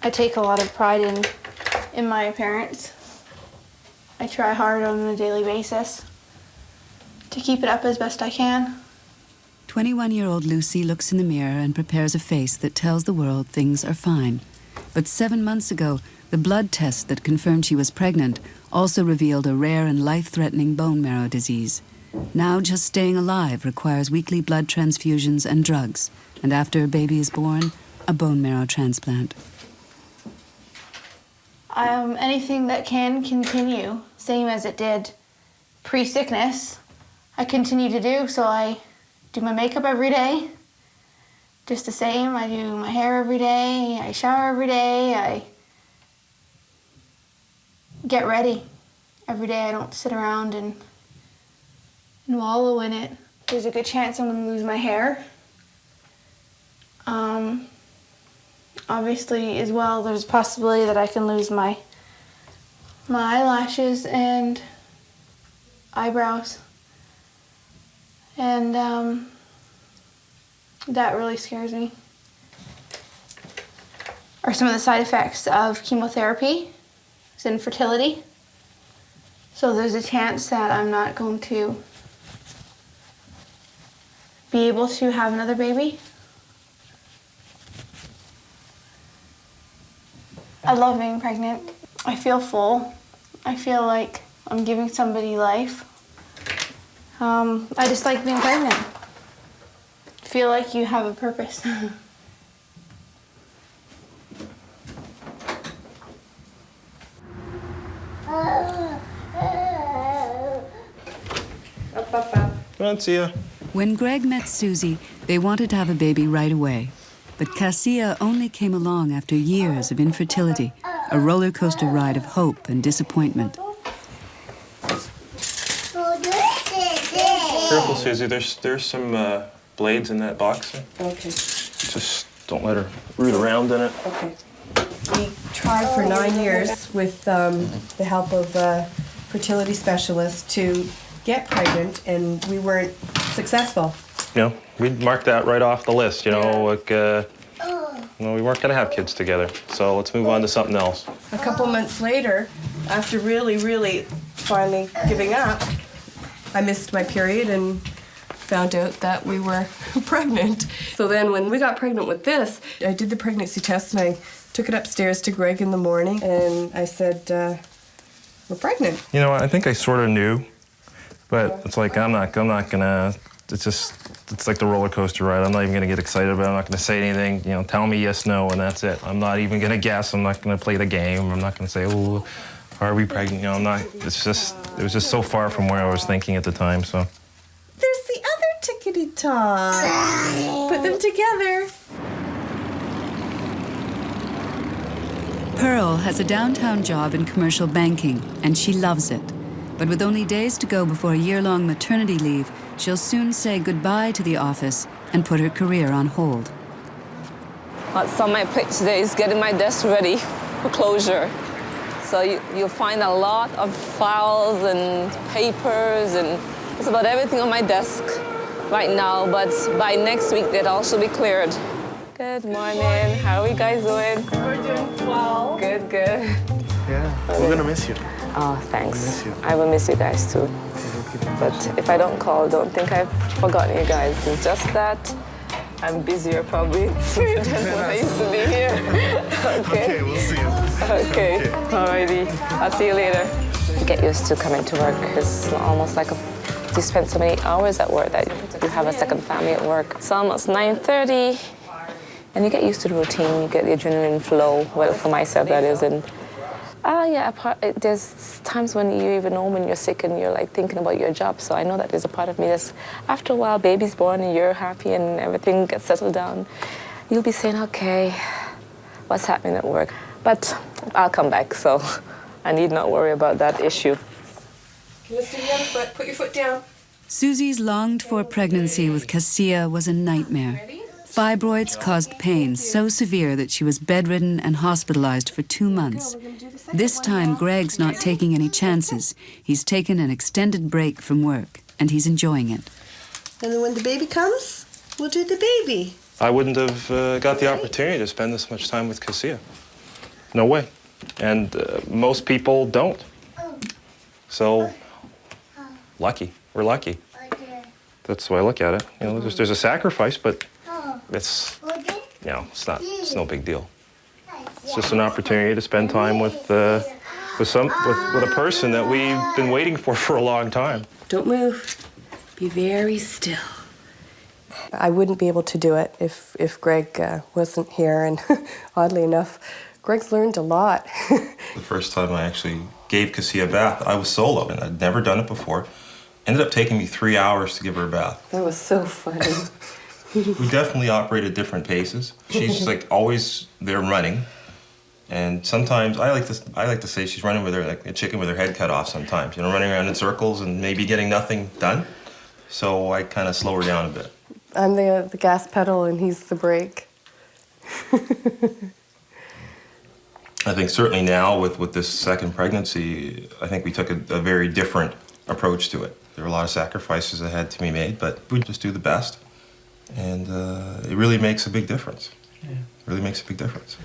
I take a lot of pride in my appearance. I try hard on a daily basis to keep it up as best I can. 21-year-old Lucy looks in the mirror and prepares a face that tells the world things are fine. But 7 months ago, the blood test that confirmed she was pregnant also revealed a rare and life-threatening bone marrow disease. Now just staying alive requires weekly blood transfusions and drugs, and after a baby is born, a bone marrow transplant. Anything that can continue, same as it did pre-sickness, I continue to do. So I do my makeup every day, just the same. I do my hair every day, I shower every day, I get ready every day. I don't sit around and wallow in it. There's a good chance I'm going to lose my hair. Obviously, as well, there's a possibility that I can lose my eyelashes and eyebrows. And that really scares me. Are some of the side effects of chemotherapy. It's infertility. So there's a chance that I'm not going to be able to have another baby. I love being pregnant. I feel full. I feel like I'm giving somebody life. I just like being pregnant. I feel like you have a purpose. Come on, see ya. When Greg met Susie, they wanted to have a baby right away. But Cassia only came along after years of infertility, a roller coaster ride of hope and disappointment. Careful, Susie. There's some blades in that box. Okay. Just don't let her root around in it. Okay. We tried for 9 years with the help of a fertility specialist to get pregnant, and we weren't successful. You know, we'd mark that right off the list. You know, like, we weren't going to have kids together. So let's move on to something else. A couple months later, after really finally giving up, I missed my period and found out that we were pregnant. So then when we got pregnant with this, I did the pregnancy test and I took it upstairs to Greg in the morning and I said, we're pregnant. You know, I think I sort of knew, but it's like I'm not gonna. It's like the roller coaster ride. I'm not even gonna get excited about it. I'm not gonna say anything. You know, tell me yes, no, and that's it. I'm not even gonna guess. I'm not gonna play the game. I'm not gonna say, oh, are we pregnant? You know, I'm not. It was just so far from where I was thinking at the time. So. There's the other tickety top. Put them together. Pearl has a downtown job in commercial banking, and she loves it. But with only days to go before a year-long maternity leave, she'll soon say goodbye to the office and put her career on hold. What's on my plate today is getting my desk ready for closure. So you'll find a lot of files and papers and just about everything on my desk right now, but by next week they'll also be cleared. Good morning. How are you guys doing? We're doing well. Good. Yeah, we're gonna miss you. Oh, thanks. Miss you. I will miss you guys too. But if I don't call, don't think I've forgotten you guys. It's just that I'm busier probably than when I used to be here. Okay, we'll see you. Okay, alrighty. I'll see you later. Get used to coming to work. It's almost like you spend so many hours at work that you have a second family at work. It's almost 9:30, and you get used to the routine. You get the adrenaline flow. Well, for myself, that is. And there's times when you even know when you're sick and you're like thinking about your job. So I know that there's a part of me that's, after a while, baby's born and you're happy and everything gets settled down. You'll be saying, okay, what's happening at work? But I'll come back, so I need not worry about that issue. Lift the other foot. Put your foot down. Susie's longed-for pregnancy with Cassia was a nightmare. Fibroids caused pain so severe that she was bedridden and hospitalized for 2 months. This time, Greg's not taking any chances. He's taken an extended break from work, and he's enjoying it. And then when the baby comes, we'll do the baby. I wouldn't have got the opportunity to spend this much time with Cassia. no way. And most people don't. So, lucky. We're lucky. That's the way I look at it. You know, there's a sacrifice, but it's, you know, it's no big deal. It's just an opportunity to spend time with a person that we've been waiting for a long time. Don't move. Be very still. I wouldn't be able to do it if Greg wasn't here, and oddly enough, Greg's learned a lot. The first time I actually gave Cassie a bath, I was solo, and I'd never done it before. Ended up taking me 3 hours to give her a bath. That was so funny. We definitely operate at different paces. She's like always there running, and sometimes I like to say she's running with her like a chicken with her head cut off. Sometimes, you know, running around in circles and maybe getting nothing done. So I kind of slow her down a bit. I'm the gas pedal and he's the brake. I think certainly now with this second pregnancy, I think we took a very different approach to it. There were a lot of sacrifices that had to be made, but we just do the best. And it really makes a big difference. Yeah. It really makes a big difference.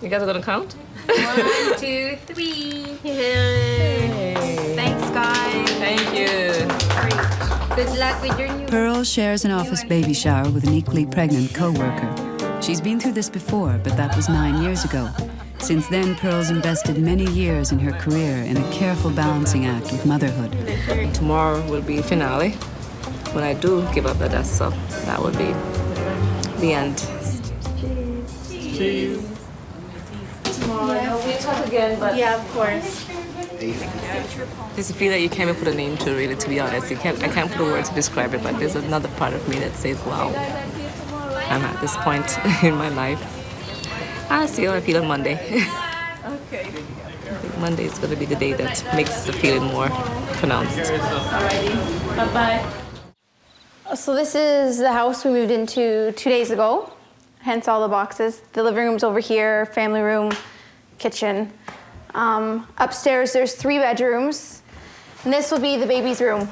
You guys are gonna count? 1, 2, 3. Yay. Thanks, guys. Thank you. Great. Good luck with your new... Pearl shares an office baby shower with an equally pregnant co-worker. She's been through this before, but that was 9 years ago. Since then, Pearl's invested many years in her career in a careful balancing act with motherhood. Tomorrow will be finale. When I do give up the desk, so that would be the end. Cheers. Tomorrow, I hope we talk again, but... Yeah, of course. There's a feel that you can't even put a name to, really, to be honest. I can't put a word to describe it, but there's another part of me that says, wow, I'm at this point in my life. I'll see how I feel on Monday. Okay. I think Monday is going to be the day that makes the feeling more pronounced. Alrighty. Bye-bye. So this is the house we moved into 2 days ago, hence all the boxes. The living room's over here, family room, kitchen. Upstairs there's 3 bedrooms, and this will be the baby's room.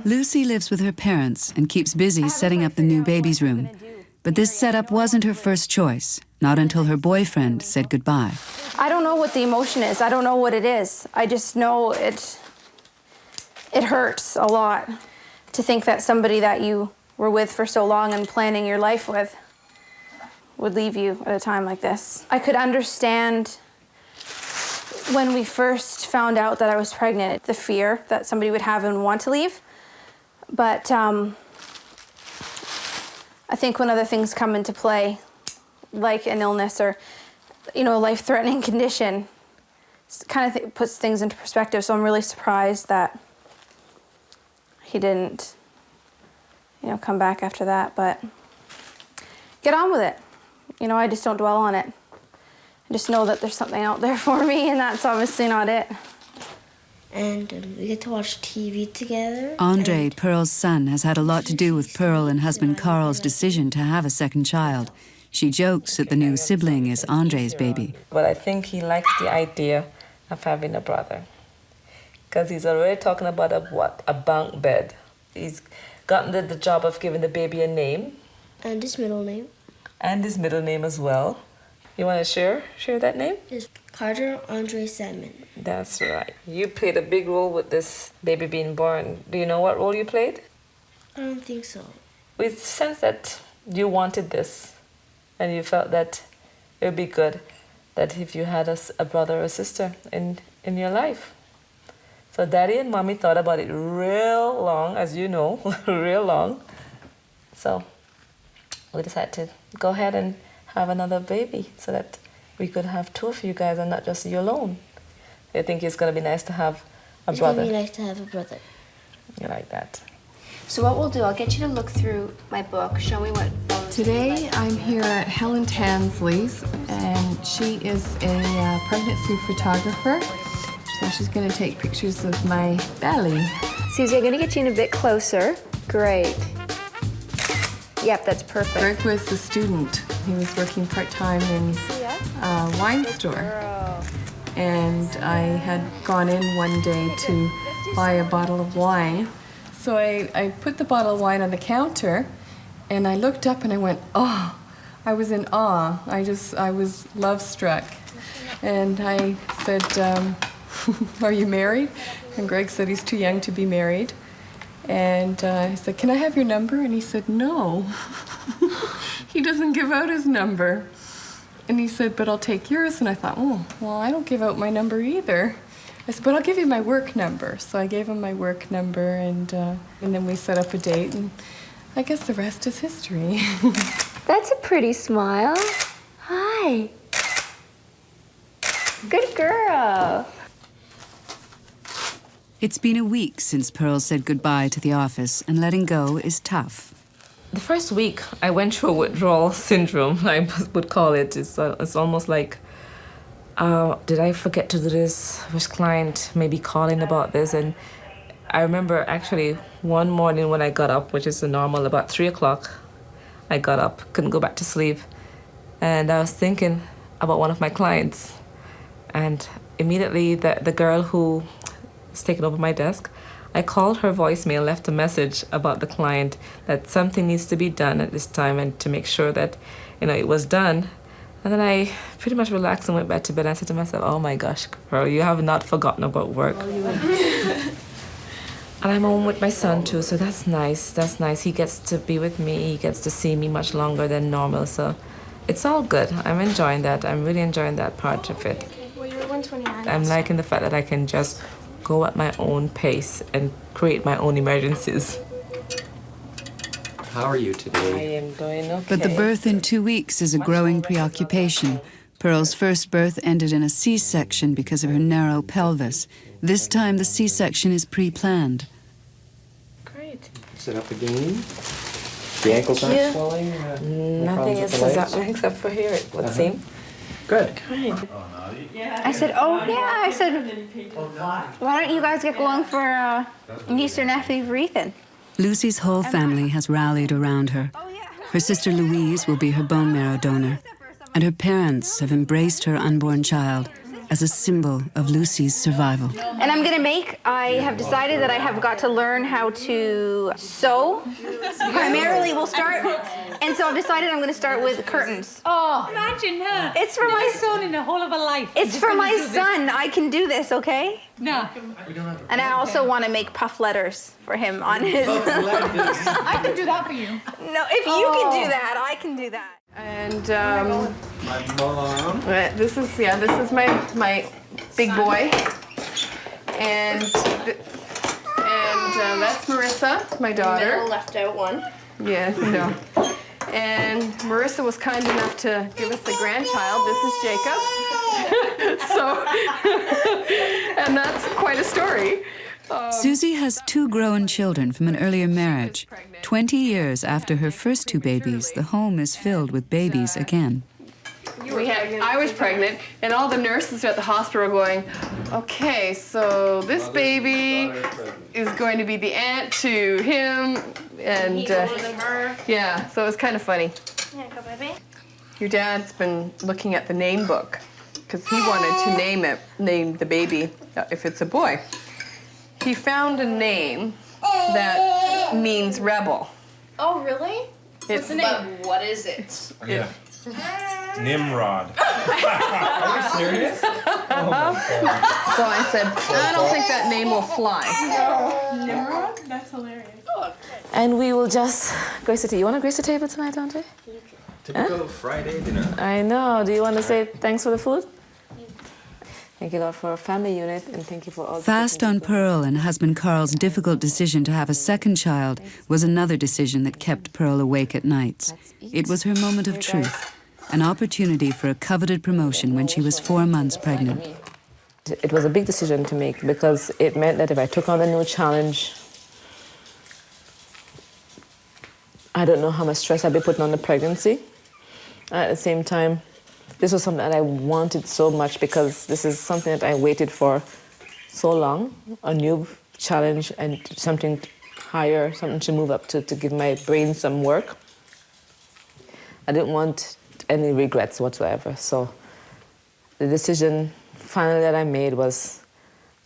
Lucy lives with her parents and keeps busy setting up the new baby's room. But this setup wasn't her first choice, not until her boyfriend said goodbye. I don't know what the emotion is. I don't know what it is. I just know it hurts a lot to think that somebody that you were with for so long and planning your life with would leave you at a time like this. I could understand when we first found out that I was pregnant, the fear that somebody would have and want to leave. But I think when other things come into play, like an illness or, you know, a life-threatening condition, it kind of puts things into perspective. So I'm really surprised that he didn't, you know, come back after that. But get on with it. You know, I just don't dwell on it. I just know that there's something out there for me, and that's obviously not it. And we get to watch TV together. Andre, Pearl's son, has had a lot to do with Pearl and husband Carl's decision to have a second child. She jokes that the new sibling is Andre's baby. But I think he likes the idea of having a brother. Because he's already talking about a bunk bed. He's gotten the job of giving the baby a name. And his middle name. And his middle name as well. You want to share that name? Is Carter Andre Salmon. That's right. You played a big role with this baby being born. Do you know what role you played? I don't think so. We sense that you wanted this, and you felt that it would be good that if you had a brother or a sister in your life. So Daddy and Mommy thought about it real long, as you know, real long. So we decided to go ahead and have another baby so that we could have 2 of you guys and not just you alone. I think it's going to be nice to have a brother. It's going to be nice to have a brother. You like that? So what we'll do, I'll get you to look through my book, show me what photos. Today I'm here at Helen Tansley's, and she is a pregnancy photographer. So she's going to take pictures of my belly. Susie, I'm going to get you in a bit closer. Great. Yep, that's perfect. Greg was a student. He was working part-time in a wine store. And I had gone in one day to buy a bottle of wine. So I put the bottle of wine on the counter, and I looked up and I went, oh, I was in awe. I was love-struck. And I said, are you married? And Greg said he's too young to be married. And I said, can I have your number? And he said, no. He doesn't give out his number. And he said, but I'll take yours. And I thought, oh, well, I don't give out my number either. I said, but I'll give you my work number. So I gave him my work number, and then we set up a date, and I guess the rest is history. That's a pretty smile. Hi. Good girl. It's been a week since Pearl said goodbye to the office, and letting go is tough. The first week, I went through withdrawal syndrome, I would call it. It's almost like, did I forget to do this? Which client may be calling about this? And I remember actually one morning when I got up, which is the normal, about 3 o'clock, I got up, couldn't go back to sleep. And I was thinking about one of my clients. And immediately the girl who was taking over my desk, I called her voicemail, left a message about the client that something needs to be done at this time and to make sure that, it was done. And then I pretty much relaxed and went back to bed. I said to myself, oh my gosh, Pearl, you have not forgotten about work. And I'm home with my son too, so that's nice. That's nice. He gets to be with me. He gets to see me much longer than normal. So it's all good. I'm enjoying that. I'm really enjoying that part of it. Well, you're 129. I'm liking the fact that I can just go at my own pace and create my own emergencies. How are you today? I am doing okay. But the birth in 2 weeks is a growing preoccupation. Pearl's first birth ended in a C-section because of her narrow pelvis. This time, the C-section is pre-planned. Great. Sit up again. The ankles aren't swelling? Nothing is happening except for here, it would seem. Good. Great. I said, oh yeah, I said, why don't you guys get going for a niece or nephew for Ethan? Lucy's whole family has rallied around her. Her sister Louise will be her bone marrow donor, and her parents have embraced her unborn child as a symbol of Lucy's survival. And I have decided that I have got to learn how to sew. Primarily we'll start, and so I've decided I'm gonna start with curtains. Oh, imagine that. It's for my son in the whole of a life. It's for my son. I can do this, okay? No. And I also want to make puff letters for him on his. I can do that for you. No, if you can do that, I can do that. And My mom. this is my big boy, and that's Marissa, my daughter. left out one. Yeah, no. And Marissa was kind enough to give us a grandchild. This is Jacob. So, and that's quite a story. Susie has 2 grown children from an earlier marriage. 20 years after her first 2 babies, the home is filled with babies again. I was pregnant, and all the nurses at the hospital were going, okay, so this baby is going to be the aunt to him, and He's older than her. yeah, so it was kind of funny. Yeah, go, baby. Your dad's been looking at the name book because he wanted to name the baby if it's a boy. He found a name that means rebel. Oh, really? What's the name? What is it? Yeah. Nimrod. Are you serious? So I said, I don't think that name will fly. Nimrod? That's hilarious. And we will just grace the table. You want to grace the table tonight, don't you? Typical Friday dinner. I know. Do you want to say thanks for the food? Thank you, Lord, for our family unit, and thank you for all the Fast on Pearl and husband Carl's difficult decision to have a second child was another decision that kept Pearl awake at nights. It was her moment of truth, an opportunity for a coveted promotion when she was 4 months pregnant. It was a big decision to make because it meant that if I took on a new challenge, I don't know how much stress I'd be putting on the pregnancy. At the same time, this was something that I wanted so much because this is something that I waited for so long, a new challenge and something higher, something to move up to give my brain some work. I didn't want any regrets whatsoever. So the decision finally that I made was,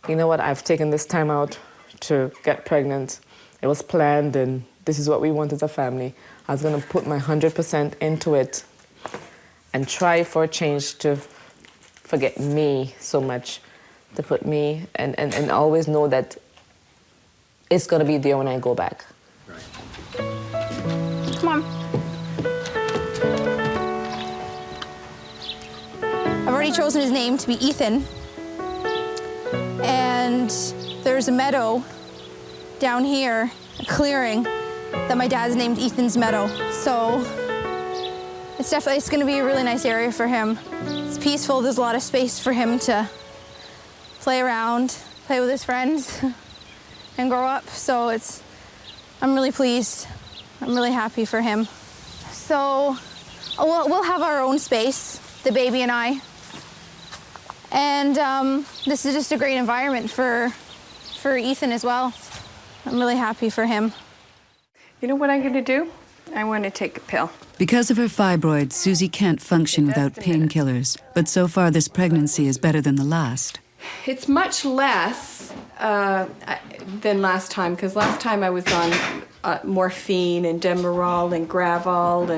you know what, I've taken this time out to get pregnant. It was planned and this is what we want as a family. I was gonna put my 100% into it and try for a change to forget me so much, to put me, and always know that it's going to be there when I go back. Come on. I've already chosen his name to be Ethan. And there's a meadow down here, a clearing, that my dad's named Ethan's Meadow. So it's gonna be a really nice area for him. It's peaceful, there's a lot of space for him to play around, play with his friends, and grow up. So I'm really pleased. I'm really happy for him. So we'll have our own space, the baby and I. And this is just a great environment for Ethan as well. I'm really happy for him. You know what I'm going to do? I want to take a pill. Because of her fibroids, Susie can't function without painkillers. But so far, this pregnancy is better than the last. It's much less than last time, because last time I was on morphine and Demerol and Gravol,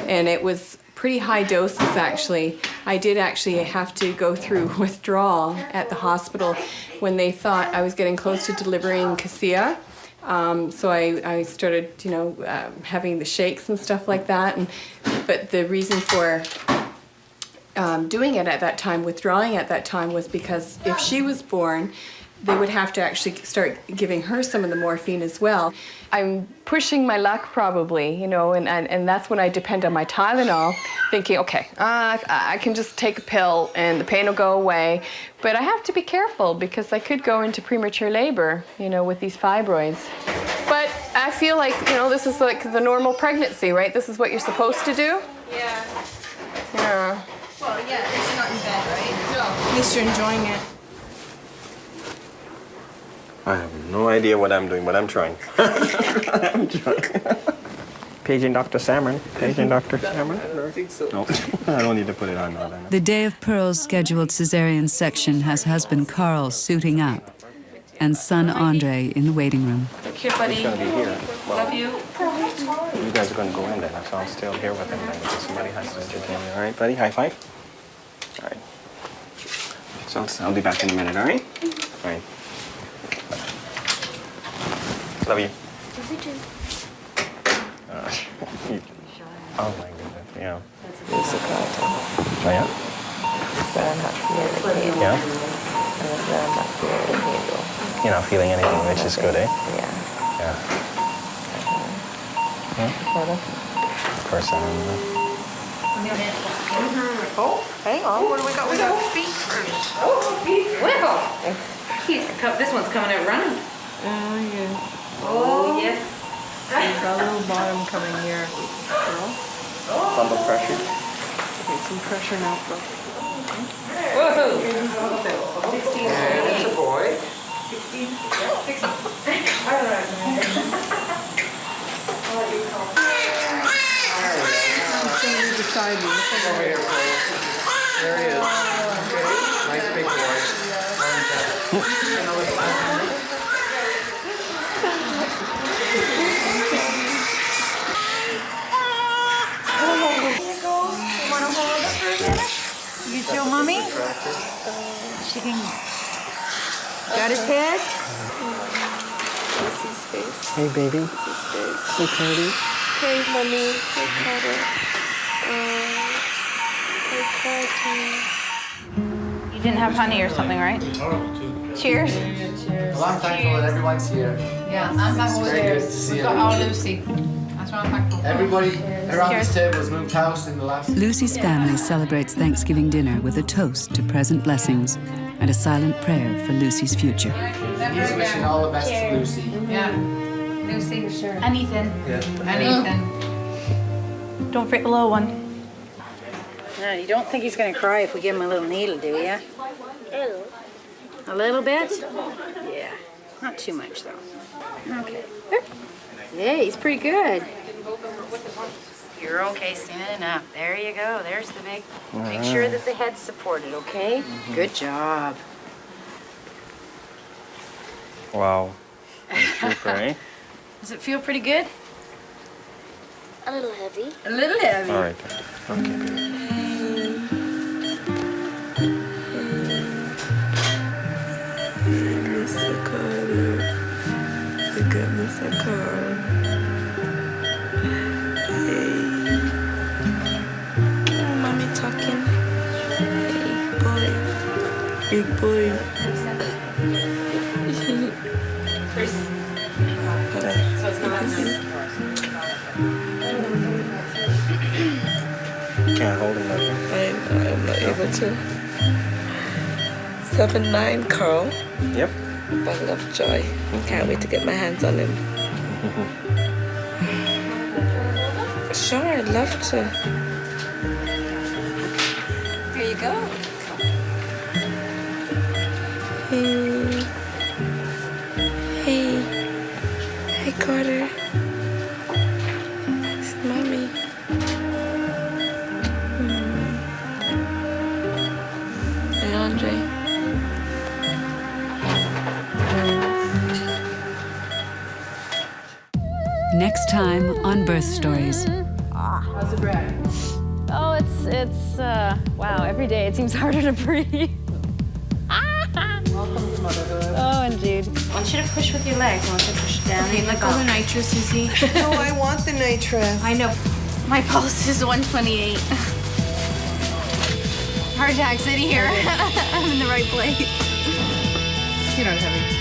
and it was pretty high doses, actually. I did actually have to go through withdrawal at the hospital when they thought I was getting close to delivering Cassia. So I started, having the shakes and stuff like that. But the reason for doing it at that time, withdrawing at that time, was because if she was born, they would have to actually start giving her some of the morphine as well. I'm pushing my luck probably, and that's when I depend on my Tylenol, thinking, okay, I can just take a pill and the pain will go away. But I have to be careful because I could go into premature labor, with these fibroids. But I feel like, this is like the normal pregnancy, right? This is what you're supposed to do? Yeah. Yeah. Well, yeah, at least you're not in bed, right? No. At least you're enjoying it. I have no idea what I'm doing, but I'm trying. I'm trying. Paging Dr. Cameron. Paging Dr. Cameron? I don't think so. No, I don't need to put it on now. The day of Pearl's scheduled cesarean section has husband Carl suiting up and son Andre in the waiting room. He's going to be here. Well, Love you. you guys are going to go in then, so I'll still here with him then, because somebody has to sit in. All right, buddy? High five? All right. So I'll be back in a minute, all right? All right. Love you. Love you too. Oh my goodness, yeah. It's a problem. Oh, yeah? But I'm not feeling the pain. Yeah? I'm not feeling the pain though. You're not feeling anything, which is good, eh? Yeah. Yeah. Better? Of course, I don't know. Oh, hang on. What do we got? We got feet first. Oh, feet. Wow. This one's coming out running. Oh, yeah. Oh, yes. There's a little bottom coming here. Bump of pressure. Okay, some pressure now, bro. Whoa. And it's a boy. 16. Beside me. Over here, Paul. There he is. Nice big boy. You feel mommy? She can. Got his head? Hey, baby. Hey, Cody. Hey, mommy. Hey, Carter. Hey, Carter. You didn't have honey or something, right? Cheers. Well, I'm thankful that everyone's here. Yeah, I'm thankful we're there. We've got our Lucy. That's what I'm thankful for. Everybody around this table has moved house in the last... Lucy's family celebrates Thanksgiving dinner with a toast to present blessings and a silent prayer for Lucy's future. He's wishing all the best to Lucy. Yeah. Lucy. Sure. And Ethan. And Ethan. Don't forget the little one. No, you don't think he's going to cry if we give him a little needle, do you? A little bit? Yeah. Not too much, though. Okay. Yeah, he's pretty good. You're okay standing up. There you go. There's the big. Make sure that the head's supported, okay? Good job. Wow. Super, eh? Does it feel pretty good? A little heavy. A little heavy. All right. Okay. to get Mr. Carl. Hey. Oh, mommy talking. Hey, boy. Big boy. So it's not Can't hold him like I'm not able to. 7'9", Carl. Yep. Bundle of joy. Can't wait to get my hands on him. Sure, I'd love to. Here you go. Hey. Hey. Hey, Carter. It's mommy. Hey, Andre. Next time on Birth Stories. How's the breath? Oh, it's wow, every day it seems harder to breathe. Welcome to motherhood. Oh, indeed. I want you to push with your legs. I want you to push down. Okay, let go of the nitrous, Susie. No, I want the nitrous. I know. My pulse is 128. Heart attack, City here. I'm in the right place. You're not having